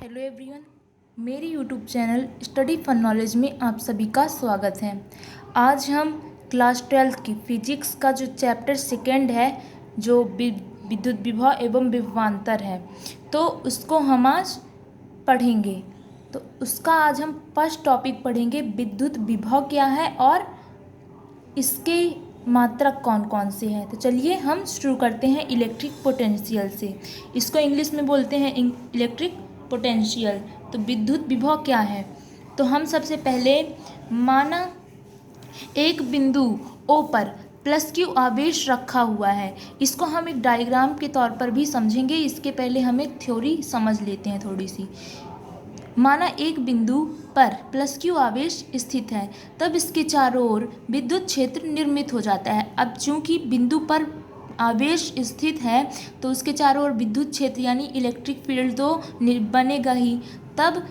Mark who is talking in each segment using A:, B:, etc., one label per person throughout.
A: Hello everyone, मेरी YouTube channel study fun knowledge में आप सभी का स्वागत है। आज हम क्लास 12th की फिजिक्स का जो चैप्टर सेकेंड है, जो विद्युत विभव एवं विभवांतर है, तो उसको हम आज पढ़ेंगे। तो उसका आज हम फर्स्ट टॉपिक पढ़ेंगे, विद्युत विभव क्या है और इसके मात्रक कौन कौन से हैं। तो चलिए हम शुरू करते हैं इलेक्ट्रिक पोटेंशियल से। इसको इंग्लिश में बोलते हैं इलेक्ट्रिक पोटेंशियल। तो विद्युत विभव क्या है, तो हम सबसे पहले माना एक बिंदु O पर प्लस क्यू आवेश रखा हुआ है। इसको हम एक डायग्राम के तौर पर भी समझेंगे, इसके पहले हम एक थ्योरी समझ लेते हैं थोड़ी सी। माना एक बिंदु पर प्लस क्यू आवेश स्थित है, तब इसके चारों ओर विद्युत क्षेत्र निर्मित हो जाता है। अब चूंकि बिंदु पर आवेश स्थित है तो उसके चारों ओर विद्युत क्षेत्र यानी इलेक्ट्रिक फील्ड तो बनेगा ही। तब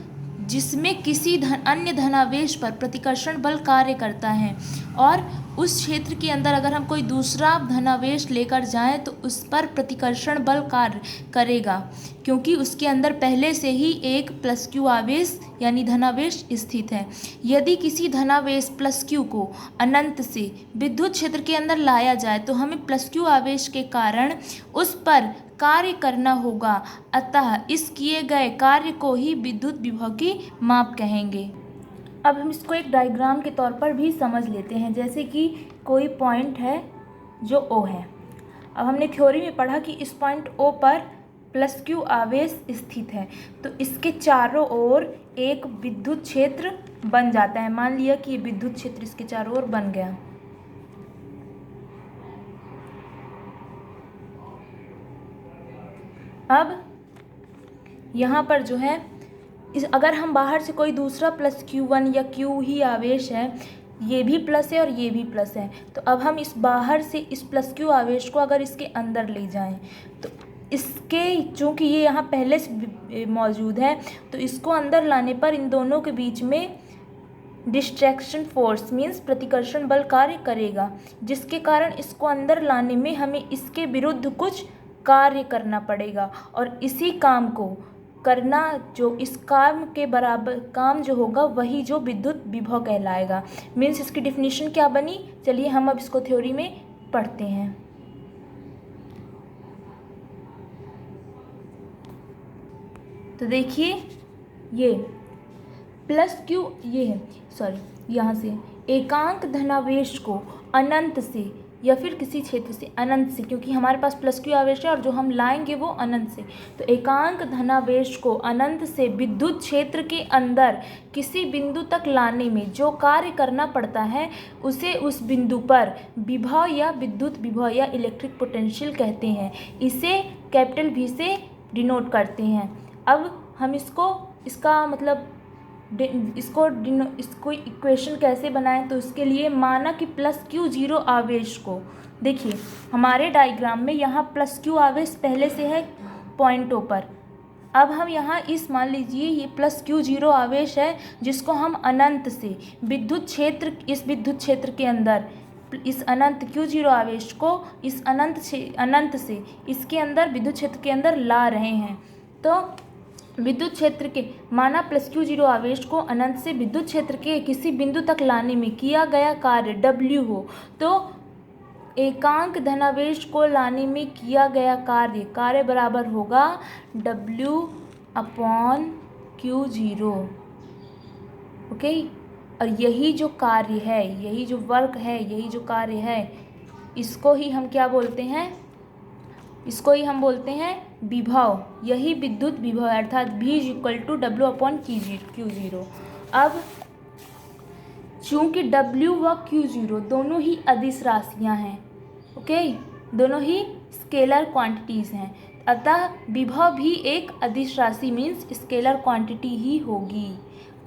A: जिसमें किसी अन्य धनावेश पर प्रतिकर्षण बल कार्य करता है और उस क्षेत्र के अंदर अगर हम कोई दूसरा धनावेश लेकर जाएं तो उस पर प्रतिकर्षण बल कार्य करेगा, क्योंकि उसके अंदर पहले से ही एक प्लस क्यू आवेश यानी धनावेश स्थित है। यदि किसी धनावेश प्लस क्यू को अनंत से विद्युत क्षेत्र के अंदर लाया जाए तो हमें प्लस क्यू आवेश के कारण उस पर कार्य करना होगा, अतः इस किए गए कार्य को ही विद्युत विभव की माप कहेंगे। अब हम इसको एक डायग्राम के तौर पर भी समझ लेते हैं, जैसे कि कोई पॉइंट है जो O है। अब हमने थ्योरी में पढ़ा कि इस पॉइंट O पर प्लस क्यू आवेश स्थित है, तो इसके चारों ओर एक विद्युत क्षेत्र बन जाता है। मान लिया कि ये विद्युत क्षेत्र इसके चारों ओर बन गया। अब यहाँ पर जो है अगर हम बाहर से कोई दूसरा प्लस Q1 या Q ही आवेश है, ये भी प्लस है और ये भी प्लस है, तो अब हम इस बाहर से इस प्लस Q आवेश को अगर इसके अंदर ले जाएं तो इसके चूँकि ये यहाँ पहले से मौजूद है, तो इसको अंदर लाने पर इन दोनों के बीच में डिस्ट्रैक्शन फोर्स मीन्स प्रतिकर्षण बल कार्य करेगा, जिसके कारण इसको अंदर लाने में हमें इसके विरुद्ध कुछ कार्य करना पड़ेगा और इसी काम को करना, जो इस काम के बराबर काम जो होगा वही जो विद्युत विभव कहलाएगा। मीन्स इसकी डिफिनीशन क्या बनी, चलिए हम अब इसको थ्योरी में पढ़ते हैं। तो देखिए ये प्लस क्यू, ये है यहाँ से एकांक धनावेश को अनंत से या फिर किसी क्षेत्र से अनंत से, क्योंकि हमारे पास प्लस क्यू आवेश है और जो हम लाएंगे वो अनंत से, तो एकांक धनावेश को अनंत से विद्युत क्षेत्र के अंदर किसी बिंदु तक लाने में जो कार्य करना पड़ता है उसे उस बिंदु पर विभव या विद्युत विभव या इलेक्ट्रिक पोटेंशियल कहते हैं। इसे कैपिटल V से डिनोट करते हैं। अब हम इसका मतलब इसको इक्वेशन कैसे बनाएं, तो इसके लिए माना कि प्लस Q0 आवेश को, देखिए हमारे डायग्राम में यहाँ प्लस Q आवेश पहले से है पॉइंट O पर। अब हम यहाँ मान लीजिए ये प्लस Q0 आवेश है जिसको हम अनंत से विद्युत क्षेत्र, इस विद्युत क्षेत्र के अंदर इस अनंत Q0 आवेश को इस अनंत से इसके अंदर विद्युत क्षेत्र के अंदर ला रहे हैं। तो विद्युत क्षेत्र के माना प्लस Q0 आवेश को अनंत से विद्युत क्षेत्र के किसी बिंदु तक लाने में किया गया कार्य W हो, तो एकांक धनावेश को लाने में किया गया कार्य बराबर होगा W/Q0। ओके, और यही जो कार्य है, यही जो वर्क है, यही जो कार्य है, इसको ही हम क्या बोलते हैं, इसको ही हम बोलते हैं विभव। यही विद्युत विभव अर्थात V = W/Q0। अब चूंकि W व Q0 दोनों ही अदिश राशियां हैं, ओके, दोनों ही स्केलर क्वांटिटीज़ हैं, अतः विभव भी एक अदिश राशि मीन्स स्केलर क्वांटिटी ही होगी।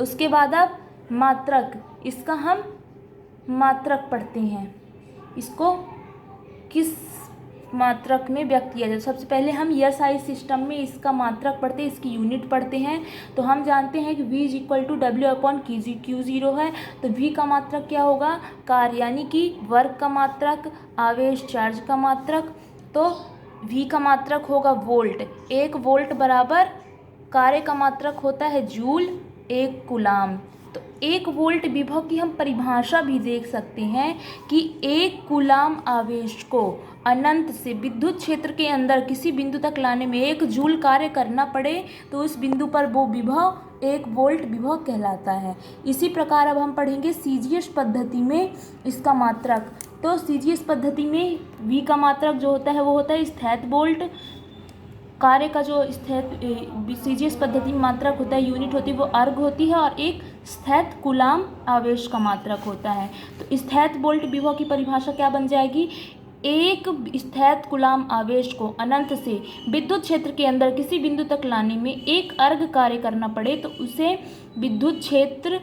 A: उसके बाद अब मात्रक, इसका हम मात्रक पढ़ते हैं, इसको किस मात्रक में व्यक्त किया जाए। सबसे पहले हम SI सिस्टम में इसका मात्रक पढ़ते हैं, इसकी यूनिट पढ़ते हैं। तो हम जानते हैं कि V = W/Q0 है, तो V का मात्रक क्या होगा, कार्य यानी कि वर्क का मात्रक, आवेश चार्ज का मात्रक। तो V का मात्रक होगा वोल्ट। 1 वोल्ट बराबर कार्य का मात्रक होता है जूल, 1 कूलाम। तो 1 वोल्ट विभव की हम परिभाषा भी देख सकते हैं कि 1 कूलाम आवेश को अनंत से विद्युत क्षेत्र के अंदर किसी बिंदु तक लाने में 1 जूल कार्य करना पड़े तो उस बिंदु पर वो विभव 1 वोल्ट विभव कहलाता है। इसी प्रकार अब हम पढ़ेंगे सीजीएस पद्धति में इसका मात्रक। तो सीजीएस पद्धति में V का मात्रक जो होता है वो होता है स्थैत वोल्ट। कार्य का जो सीजीएस पद्धति में मात्रक होता है, यूनिट होती है, वो अर्ग होती है और एक स्थैत कूलाम आवेश का मात्रक होता है। तो स्थैत वोल्ट विभव की परिभाषा क्या बन जाएगी? एक स्थैत कूलाम आवेश को अनंत से विद्युत क्षेत्र के अंदर किसी बिंदु तक लाने में 1 अर्ग कार्य करना पड़े तो उसे विद्युत क्षेत्र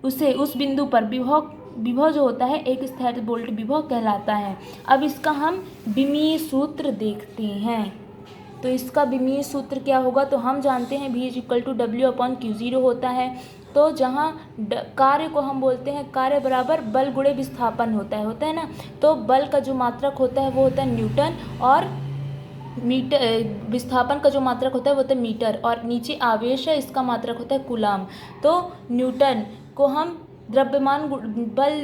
A: उस बिंदु पर विभव जो होता है एक स्थैत वोल्ट विभव कहलाता है। अब इसका हम विमीय सूत्र देखते हैं। तो इसका विमीय सूत्र क्या होगा? तो हम जानते हैं V = W/Q0 होता है। तो जहाँ कार्य को हम बोलते हैं कार्य बराबर बल गुणे विस्थापन होता है ना। तो बल का जो मात्रक होता है वो होता है न्यूटन और विस्थापन का जो मात्रक होता है वो होता है मीटर और नीचे आवेश है इसका मात्रक होता है कूलाम। तो न्यूटन को हम द्रव्यमान बल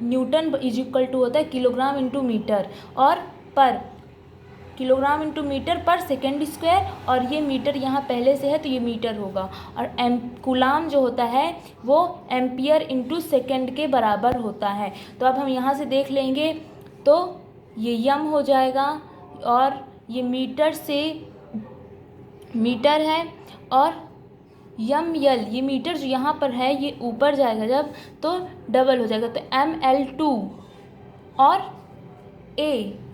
A: न्यूटन = होता है किलोग्राम × मीटर और पर किलोग्राम × मीटर पर सेकेंड स्क्वायर और ये मीटर यहाँ पहले से है तो ये मीटर होगा और कूलाम जो होता है वो एम्पियर × सेकेंड के बराबर होता है। तो अब हम यहाँ से देख लेंगे तो ये यम हो जाएगा और ये मीटर है और यम यल ये मीटर जो यहाँ पर है ये ऊपर जाएगा जब तो डबल हो जाएगा तो mL2 और A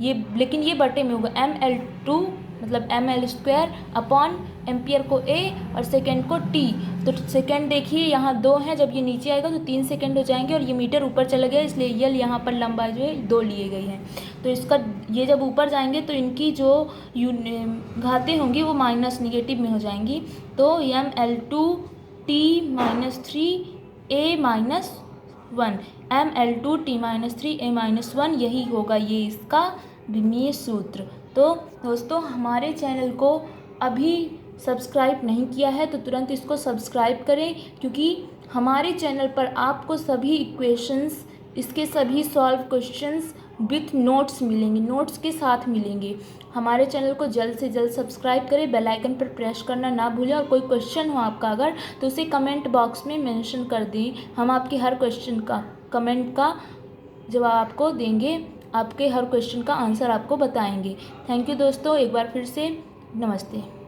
A: ये लेकिन ये बटे में होगा mL2 मतलब mL² एम्पियर को A और सेकेंड को T। तो सेकेंड देखिए यहाँ 2 हैं, जब ये नीचे आएगा तो 3 सेकेंड हो जाएंगे और ये मीटर ऊपर चला गया इसलिए यल यहाँ पर लंबाई जो है 2 लिए गई है। तो इसका ये जब ऊपर जाएंगे तो इनकी जो घातें होंगी वो माइनस नेगेटिव में हो जाएंगी। तो mL2 T - 3 A - 1 mL2 T - 3 A - 1 यही होगा ये इसका विमीय सूत्र। तो दोस्तों हमारे चैनल को अभी सब्सक्राइब नहीं किया है तो तुरंत इसको सब्सक्राइब करें क्योंकि हमारे चैनल पर आपको सभी इक्वेशंस इसके सभी सॉल्व क्वेश्चंस विथ नोट्स मिलेंगे, नोट्स के साथ मिलेंगे। हमारे चैनल को जल्द से जल्द सब्सक्राइब करें, बेल आइकन पर प्रेस करना ना भूलें और कोई क्वेश्चन हो आपका अगर तो उसे कमेंट बॉक्स में मेंशन कर दें। हम आपके हर क्वेश्चन का कमेंट का जवाब आपको देंगे, आपके हर क्वेश्चन का आंसर आपको बताएंगे। थैंक यू दोस्तों, एक बार फिर से नमस्ते।